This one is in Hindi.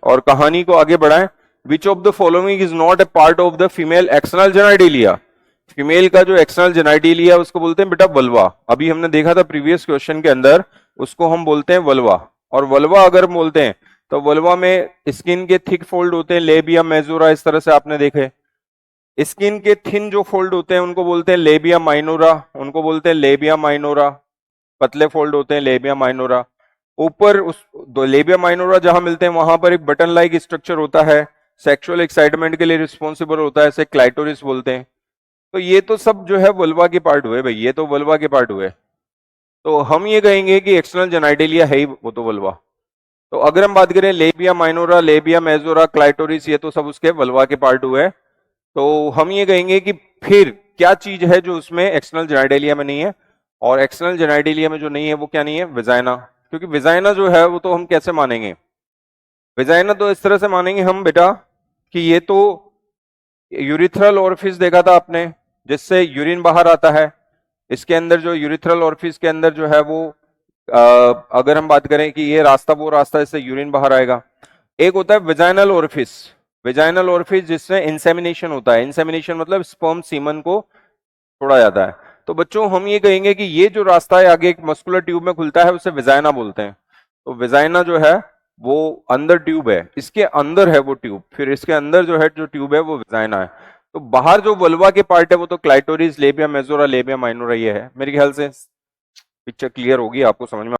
और कहानी को आगे बढ़ाएं। Which of the following is not a part of the female external genitalia. Female का जो एक्सटर्नल जेनाइटेलिया उसको बोलते हैं बेटा वल्वा। अभी हमने देखा था प्रीवियस क्वेश्चन के अंदर, उसको हम बोलते हैं वल्वा। और वल्वा अगर बोलते हैं तो वल्वा में स्किन के थिक फोल्ड होते हैं, लेबिया मेजोरा, इस तरह से आपने देखे। स्किन के थिन जो फोल्ड होते हैं उनको बोलते हैं लेबिया माइनोरा, उनको बोलते हैं लेबिया माइनोरा। पतले फोल्ड होते हैं लेबिया माइनोरा। ऊपर उस लेबिया माइनोरा जहां मिलते हैं वहां पर एक बटन लाइक स्ट्रक्चर होता है, सेक्सुअल एक्साइटमेंट के लिए रिस्पॉन्सिबल होता है, इसे क्लाइटोरिस बोलते हैं। तो ये तो सब जो है वल्वा के पार्ट हुए भाई, ये तो वल्वा के पार्ट हुए। तो हम ये कहेंगे कि एक्सटर्नल जेनाइटेलिया है ही वो तो वल्वा। तो अगर हम बात करें labia minora, labia majora, clitoris, ये तो सब उसके वल्वा के पार्ट हुए। तो हम ये कहेंगे कि फिर क्या चीज है जो उसमें एक्सटर्नल जेनाइटेलिया में नहीं है, और एक्सटर्नल जेनाइटेलिया में जो नहीं है वो क्या नहीं है, विजाइना। क्योंकि विजाइना जो है वो तो हम कैसे मानेंगे, विजाइना तो इस तरह से मानेंगे हम बेटा कि ये तो यूरिथ्रल ओरिफिस देखा था आपने, जिससे यूरिन बाहर आता है। इसके अंदर जो यूरिथ्रल ओरिफिस के अंदर जो है वो अगर हम बात करें कि ये रास्ता वो रास्ता इससे यूरिन बाहर आएगा। एक होता है विजाइनल ओरिफिस, विजाइनल ओरिफिस जिससे इंसेमिनेशन होता है। इंसेमिनेशन मतलब स्पर्म सीमन को छोड़ा जाता है। तो बच्चों हम ये कहेंगे कि ये जो रास्ता है आगे एक मस्कुलर ट्यूब में खुलता है, उसे विजाइना बोलते हैं। तो विजाइना जो है वो अंदर ट्यूब है, इसके अंदर है वो ट्यूब, फिर इसके अंदर जो है जो ट्यूब है वो विजाइना है। तो बाहर जो वल्वा के पार्ट है वो तो clitoris, labia majora, labia minora ये है। मेरे ख्याल से पिक्चर क्लियर होगी, आपको समझ में